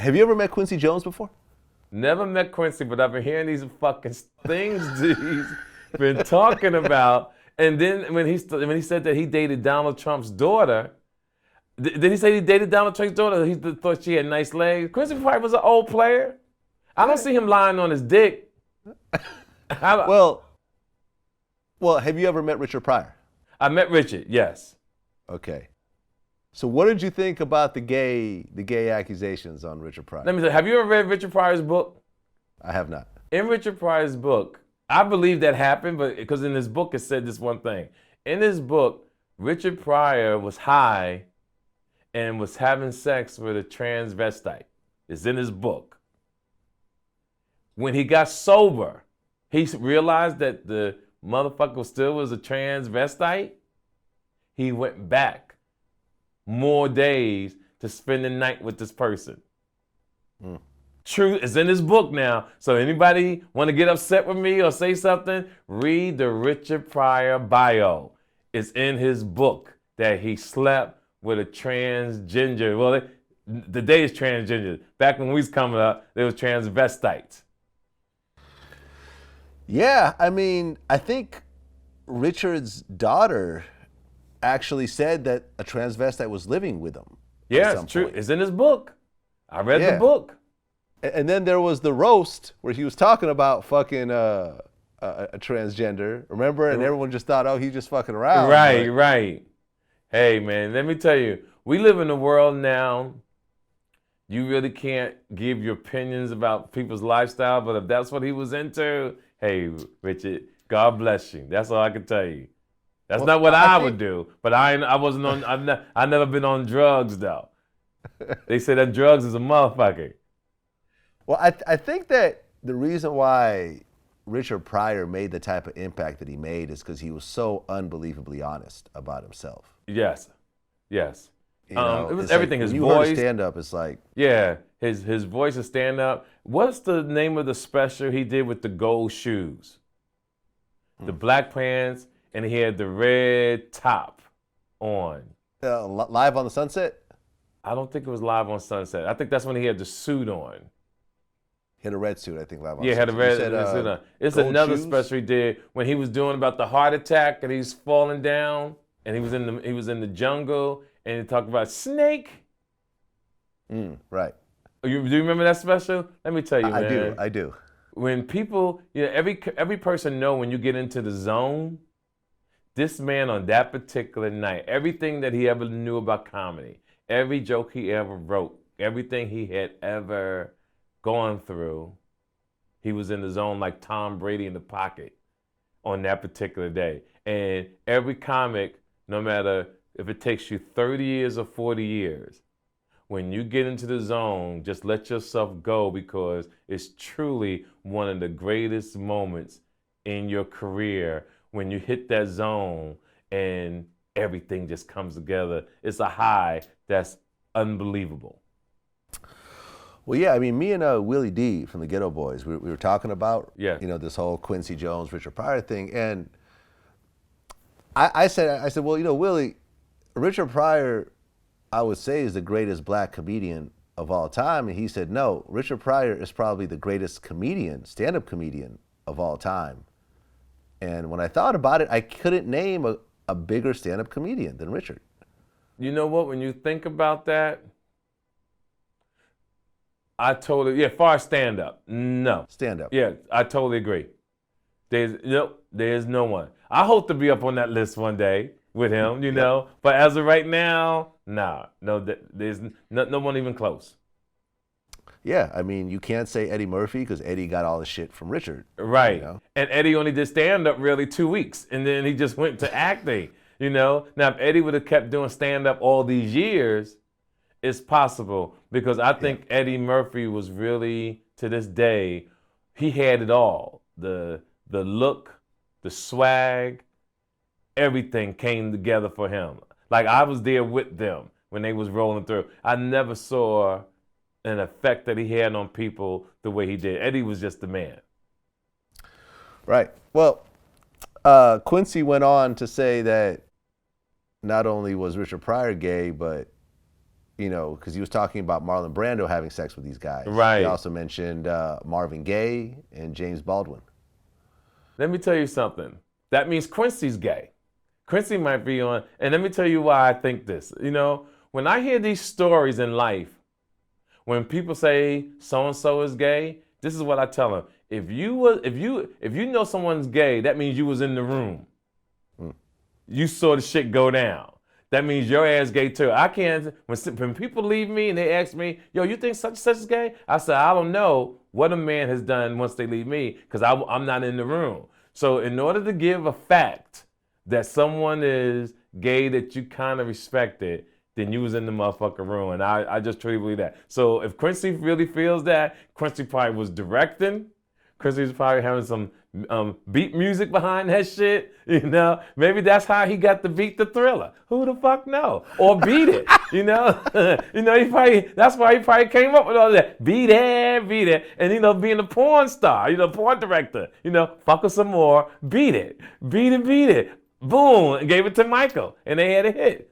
Have you ever met Quincy Jones before? Never met Quincy, but I've been hearing these fucking things he's been talking about. And then when he said that he dated Donald Trump's daughter, did he say he dated Donald Trump's daughter? He thought she had nice legs. Quincy probably was an old player. I don't see him lying on his dick. Well, have you ever met Richard Pryor? I met Richard, yes. Okay. So what did you think about the gay accusations on Richard Pryor? Let me say, have you ever read Richard Pryor's book? I have not. In Richard Pryor's book, I believe that happened, but because in his book it said this one thing. In his book, Richard Pryor was high and was having sex with a transvestite. It's in his book. When he got sober, he realized that the motherfucker still was a transvestite. He went back more days to spend the night with this person. True, it's in his book now. So anybody want to get upset with me or say something, read the Richard Pryor bio. It's in his book that he slept with a transgender. Well, today is transgender. Back when we was coming up, there was transvestites. Yeah, I mean, I think Richard's daughter actually said that a transvestite was living with him. Yeah, it's true. It's in his book. I read the book. And then there was the roast where he was talking about fucking a transgender, remember? And everyone just thought, oh, he's just fucking around. Right. Hey, man, let me tell you, we live in a world now, you really can't give your opinions about people's lifestyle, but if that's what he was into, hey, Richard, God bless you. That's all I can tell you. That's not what I would do, but I wasn't on, I've never been on drugs, though. They say that drugs is a motherfucker. Well, I think that the reason why Richard Pryor made the type of impact that he made is because he was so unbelievably honest about himself. Yes. You know, it was it's everything. Like, his when you voice. Heard stand up, it's like his voice is stand up. What's the name of the special he did with the gold shoes, the black pants, and he had the red top on? Live on the Sunset. I don't think it was Live on Sunset. I think that's when he had the suit on. He had a red suit, I think. Live on Sunset. Had a red suit on. It's another shoes? special he did when he was doing about the heart attack and he's falling down and he was in the jungle and he talked about snake. Right. Do you remember that special? Let me tell you, man. I do. When people, every person know when you get into the zone, this man on that particular night, everything that he ever knew about comedy, every joke he ever wrote, everything he had ever gone through, he was in the zone like Tom Brady in the pocket on that particular day. And every comic, no matter if it takes you 30 years or 40 years, when you get into the zone, just let yourself go because it's truly one of the greatest moments in your career when you hit that zone and everything just comes together. It's a high that's unbelievable. Well, yeah, I mean, me and Willie D from the Ghetto Boys, we were talking about, Yeah. This whole Quincy Jones, Richard Pryor thing, and I said, well, Willie, Richard Pryor, I would say, is the greatest black comedian of all time, and he said, no, Richard Pryor is probably the greatest comedian, stand-up comedian of all time. And when I thought about it, I couldn't name a bigger stand-up comedian than Richard. You know what? When you think about that, far as stand-up, no. Stand-up. Yeah, I totally agree. There's no one. I hope to be up on that list one day with him, know. But as of right now, no, there's no one even close. Yeah, I mean, you can't say Eddie Murphy because Eddie got all the shit from Richard. Right. And Eddie only did stand-up really 2 weeks, and then he just went to acting, Now, if Eddie would have kept doing stand-up all these years, it's possible because I think Eddie Murphy was really, to this day, he had it all. The look, the swag, everything came together for him. Like I was there with them when they was rolling through. I never saw an effect that he had on people the way he did. Eddie was just the man. Right. Well, Quincy went on to say that not only was Richard Pryor gay, but you know, because he was talking about Marlon Brando having sex with these guys. Right. He also mentioned Marvin Gaye and James Baldwin. Let me tell you something. That means Quincy's gay. Quincy might be on, and let me tell you why I think this. You know, when I hear these stories in life, when people say so and so is gay, this is what I tell them. If you know someone's gay, that means you was in the room. You saw the shit go down. That means your ass gay too. I can't, when people leave me and they ask me, yo, you think such and such is gay? I said, I don't know what a man has done once they leave me because I'm not in the room. So in order to give a fact that someone is gay that you kind of respected, then you was in the motherfucking room. And I just truly believe that. So if Quincy really feels that, Quincy probably was directing. Quincy was probably having some beat music behind that shit, you know. Maybe that's how he got to beat the Thriller. Who the fuck know? Or beat it, you know. You know, that's why he probably came up with all that. Beat it, and you know, being a porn star, you know, porn director, you know, fuck her some more, beat it, boom, and gave it to Michael, and they had a hit.